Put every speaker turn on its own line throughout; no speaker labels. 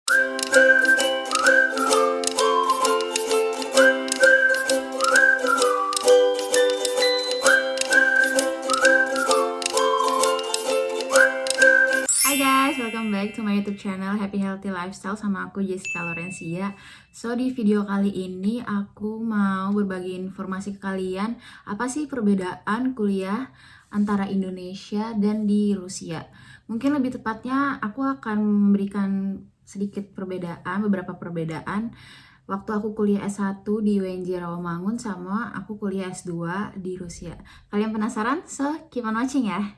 Hai guys, welcome back to my YouTube channel Happy Healthy Lifestyle sama aku Jessica Lorencia. So di video kali ini aku mau berbagi informasi ke kalian apa sih perbedaan kuliah antara Indonesia dan di Rusia. Mungkin lebih tepatnya aku akan memberikan sedikit perbedaan, beberapa perbedaan waktu aku kuliah S1 di UNJ Rawamangun sama aku kuliah S2 di Rusia. Kalian penasaran? So keep on watching ya.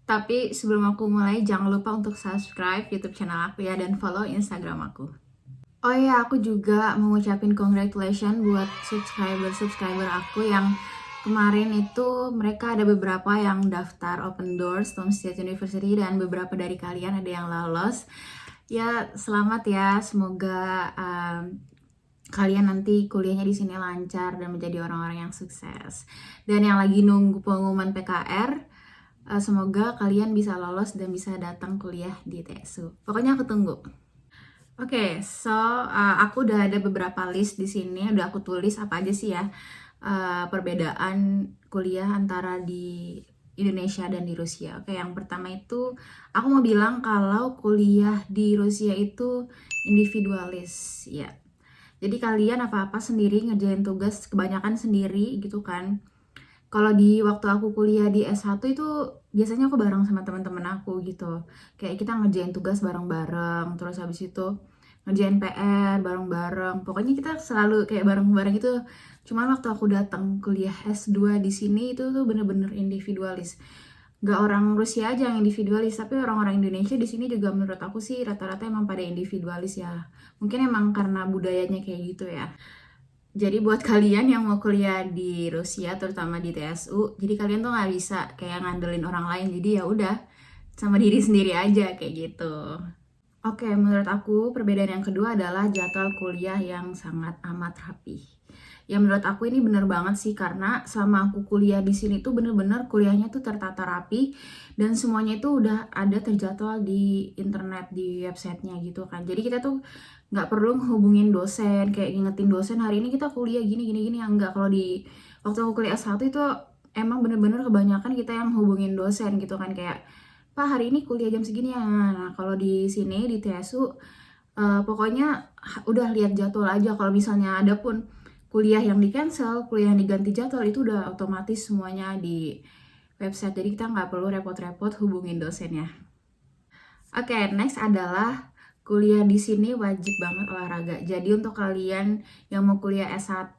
Tapi sebelum aku mulai, jangan lupa untuk subscribe YouTube channel aku ya dan follow Instagram aku. Oh iya, aku juga mau ngucapin congratulations buat subscriber aku yang kemarin itu mereka ada beberapa yang daftar Open Doors Tom State University dan beberapa dari kalian ada yang lolos. Ya, selamat ya. Semoga kalian nanti kuliahnya di sini lancar dan menjadi orang-orang yang sukses. Dan yang lagi nunggu pengumuman PKR, semoga kalian bisa lolos dan bisa datang kuliah di TSU. Pokoknya aku tunggu. Oke, so aku udah ada beberapa list di sini, udah aku tulis apa aja sih ya perbedaan kuliah antara di Indonesia dan di Rusia. Oke, yang pertama itu aku mau bilang kalau kuliah di Rusia itu individualis, ya. Jadi kalian apa-apa sendiri, ngerjain tugas kebanyakan sendiri gitu kan. Kalau di waktu aku kuliah di S1 itu biasanya aku bareng sama teman-teman aku gitu. Kayak kita ngerjain tugas bareng-bareng, terus habis itu ngerjain PR bareng-bareng. Pokoknya kita selalu kayak bareng-bareng itu. Cuman waktu aku datang kuliah S2 di sini itu tuh bener-bener individualis. Gak orang Rusia aja yang individualis, tapi orang-orang Indonesia di sini juga menurut aku sih rata-rata emang pada individualis ya. Mungkin emang karena budayanya kayak gitu ya. Jadi buat kalian yang mau kuliah di Rusia, terutama di TSU, jadi kalian tuh nggak bisa kayak ngandelin orang lain. Jadi ya udah sama diri sendiri aja kayak gitu. Oke, menurut aku perbedaan yang kedua adalah jadwal kuliah yang sangat amat rapi. Ya menurut aku ini bener banget sih karena selama aku kuliah di sini tuh bener-bener kuliahnya tuh tertata rapi dan semuanya itu udah ada terjadwal di internet, di websitenya gitu kan. Jadi kita tuh nggak perlu hubungin dosen kayak ngingetin dosen hari ini kita kuliah gini gini gini. Enggak, kalau di waktu aku kuliah S1 itu emang bener-bener kebanyakan kita yang hubungin dosen gitu kan, kayak Pak hari ini kuliah jam segini ya. Nah kalau di sini di TSU pokoknya udah lihat jadwal aja. Kalau misalnya ada pun kuliah yang di cancel, kuliah yang diganti jadwal itu udah otomatis semuanya di website. Jadi kita nggak perlu repot-repot hubungin dosennya. Oke, next adalah kuliah di sini wajib banget olahraga. Jadi untuk kalian yang mau kuliah S1,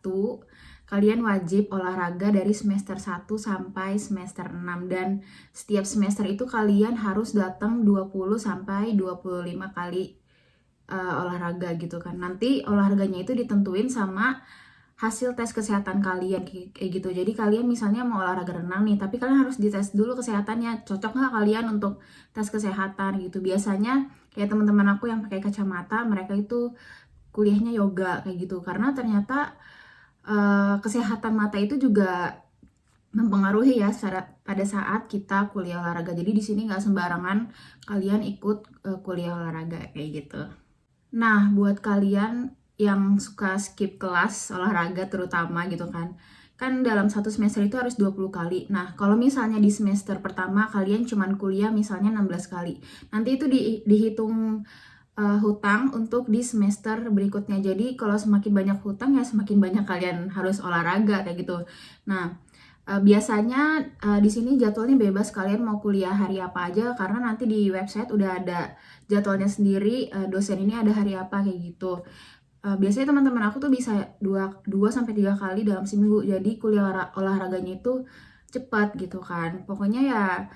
kalian wajib olahraga dari semester 1 sampai semester 6 dan setiap semester itu kalian harus datang 20 sampai 25 kali olahraga gitu kan. Nanti olahraganya itu ditentuin sama hasil tes kesehatan kalian kayak gitu. Jadi kalian misalnya mau olahraga renang nih, tapi kalian harus dites dulu kesehatannya. Cocok nggak kalian untuk tes kesehatan gitu. Biasanya kayak teman-teman aku yang pakai kacamata, mereka itu kuliahnya yoga kayak gitu. Karena ternyata kesehatan mata itu juga mempengaruhi ya pada saat kita kuliah olahraga. Jadi di sini nggak sembarangan kalian ikut kuliah olahraga kayak gitu. Nah, buat kalian yang suka skip kelas olahraga terutama gitu kan dalam satu semester itu harus 20 kali. Nah kalau misalnya di semester pertama kalian cuman kuliah misalnya 16 kali, nanti itu dihitung hutang untuk di semester berikutnya. Jadi kalau semakin banyak hutang ya semakin banyak kalian harus olahraga kayak gitu. Nah biasanya di sini jadwalnya bebas, kalian mau kuliah hari apa aja karena nanti di website udah ada jadwalnya sendiri, dosen ini ada hari apa kayak gitu. Biasanya teman-teman aku tuh bisa 2 sampai 3 kali dalam seminggu. Jadi kuliah olahraganya itu cepat gitu kan. Pokoknya ya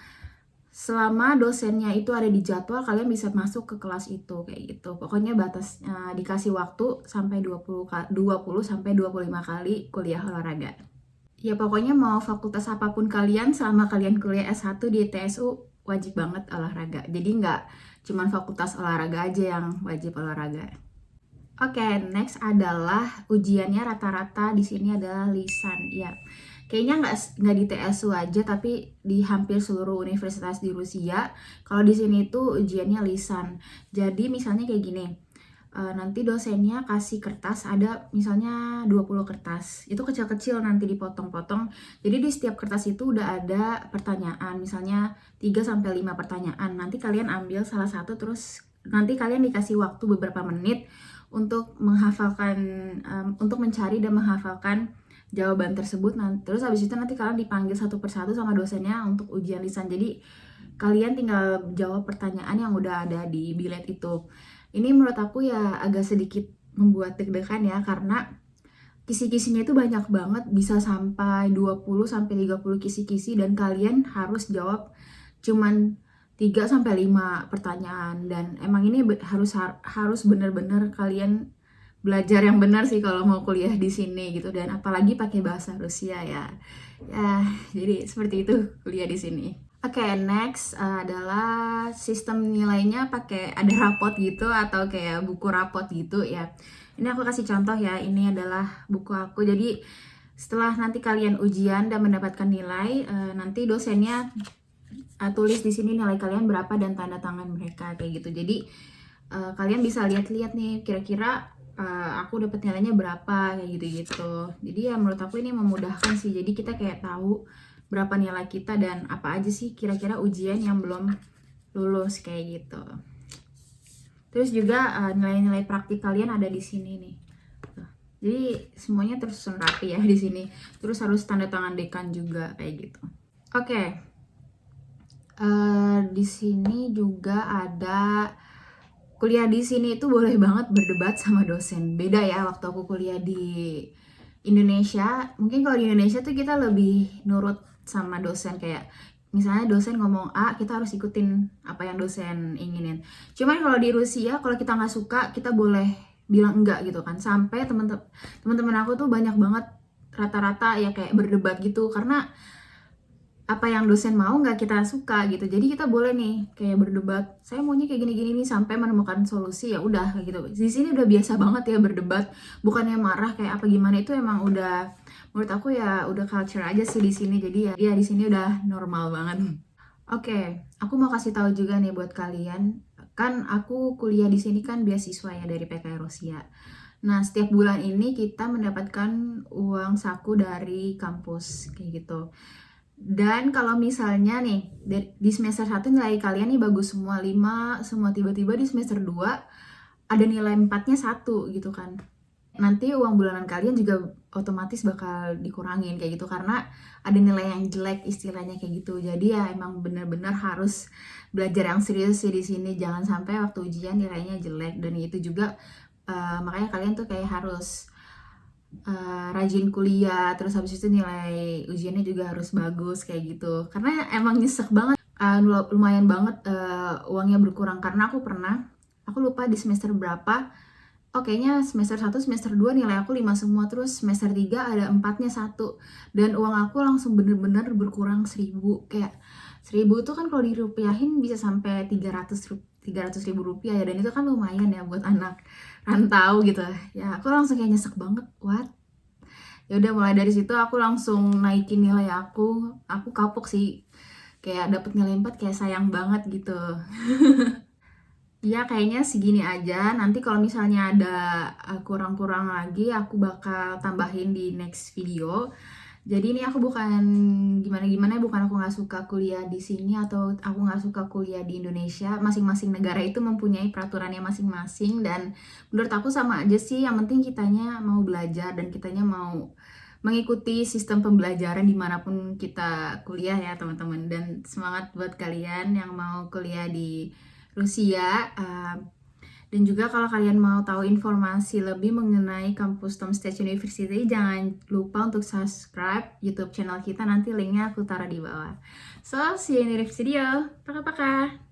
selama dosennya itu ada di jadwal kalian bisa masuk ke kelas itu kayak gitu. Pokoknya batas dikasih waktu sampai 20 sampai 25 kali kuliah olahraga. Ya pokoknya mau fakultas apapun kalian selama kalian kuliah S1 di TSU wajib banget olahraga. Jadi nggak cuman fakultas olahraga aja yang wajib olahraga. Oke, next adalah ujiannya rata-rata di sini adalah lisan. Ya, kayaknya nggak di TSU aja, tapi di hampir seluruh universitas di Rusia. Kalau di sini itu ujiannya lisan. Jadi misalnya kayak gini, nanti dosennya kasih kertas, ada misalnya 20 kertas, itu kecil-kecil nanti dipotong-potong. Jadi di setiap kertas itu udah ada pertanyaan, misalnya 3-5 pertanyaan. Nanti kalian ambil salah satu, terus nanti kalian dikasih waktu beberapa menit untuk menghafalkan, untuk mencari dan menghafalkan jawaban tersebut. Terus habis itu nanti kalian dipanggil satu persatu sama dosennya untuk ujian lisan. Jadi kalian tinggal jawab pertanyaan yang udah ada di bilet itu. Ini menurut aku ya agak sedikit membuat deg-degan ya, karena kisi-kisinya itu banyak banget, bisa sampai 20-30 kisi-kisi, dan kalian harus jawab cuman 3-5 pertanyaan. Dan emang ini harus bener-bener kalian belajar yang benar sih kalau mau kuliah di sini gitu, dan apalagi pakai bahasa Rusia ya. Ya, jadi seperti itu kuliah di sini. Oke, next adalah sistem nilainya pakai ada rapot gitu atau kayak buku rapot gitu ya. Ini aku kasih contoh ya, ini adalah buku aku. Jadi setelah nanti kalian ujian dan mendapatkan nilai, nanti dosennya tulis di sini nilai kalian berapa dan tanda tangan mereka kayak gitu. Jadi kalian bisa lihat-lihat nih kira-kira aku dapat nilainya berapa kayak gitu-gitu. Jadi ya menurut aku ini memudahkan sih. Jadi kita kayak tahu berapa nilai kita dan apa aja sih kira-kira ujian yang belum lulus kayak gitu. Terus juga nilai-nilai praktik kalian ada di sini nih. Jadi semuanya tersusun rapi ya di sini. Terus harus tanda tangan dekan juga kayak gitu. Oke. Di sini juga ada kuliah di sini itu boleh banget berdebat sama dosen. Beda ya waktu aku kuliah di Indonesia. Mungkin kalau di Indonesia tuh kita lebih nurut sama dosen, kayak misalnya dosen ngomong A, kita harus ikutin apa yang dosen inginin. Cuman kalau di Rusia, kalau kita nggak suka, kita boleh bilang enggak gitu kan. Sampai teman-teman aku tuh banyak banget rata-rata ya kayak berdebat gitu, karena apa yang dosen mau nggak kita suka gitu. Jadi kita boleh nih kayak berdebat, saya maunya kayak gini-gini nih, sampai menemukan solusi. Ya udah kayak gitu. Di sini udah biasa banget ya berdebat, bukannya marah kayak apa gimana, itu emang udah, menurut aku ya udah culture aja sih di sini. Jadi ya di sini udah normal banget. Oke, aku mau kasih tahu juga nih buat kalian, kan aku kuliah di sini kan beasiswa ya dari PKI Rusia. Nah, setiap bulan ini kita mendapatkan uang saku dari kampus kayak gitu. Dan kalau misalnya nih di semester 1 nilai kalian nih bagus semua 5 semua, tiba-tiba di semester 2 ada nilai 4-nya 1 gitu kan. Nanti uang bulanan kalian juga otomatis bakal dikurangin kayak gitu, karena ada nilai yang jelek istilahnya kayak gitu. Jadi ya emang bener-bener harus belajar yang serius sih di sini. Jangan sampai waktu ujian nilainya jelek, dan itu juga makanya kalian tuh kayak harus rajin kuliah, terus habis itu nilai ujiannya juga harus bagus kayak gitu. Karena emang nyesek banget, lumayan banget uangnya berkurang. Karena aku lupa di semester berapa, kayaknya semester 1, semester 2 nilai aku 5 semua, terus semester 3 ada 4-nya 1, dan uang aku langsung bener-bener berkurang 1.000. Kayak 1.000 tuh kan kalau dirupiahin bisa sampai 300.000 rupiah ya, dan itu kan lumayan ya buat anak rantau gitu ya. Aku langsung kayak nyesek banget, what. Ya udah, mulai dari situ aku langsung naikin nilai aku kapok sih, kayak dapet nilai 4 kayak sayang banget gitu. Ya kayaknya segini aja. Nanti kalau misalnya ada kurang-kurang lagi, aku bakal tambahin di next video. Jadi ini aku bukan gimana-gimana, bukan aku nggak suka kuliah di sini atau aku nggak suka kuliah di Indonesia. Masing-masing negara itu mempunyai peraturannya masing-masing, dan menurut aku sama aja sih. Yang penting kitanya mau belajar dan kitanya mau mengikuti sistem pembelajaran dimanapun kita kuliah ya teman-teman. Dan semangat buat kalian yang mau kuliah di Rusia. Dan juga kalau kalian mau tahu informasi lebih mengenai kampus Tom State University, jangan lupa untuk subscribe YouTube channel kita. Nanti linknya aku taruh di bawah. So, see you in the next video. Pakai-pakai.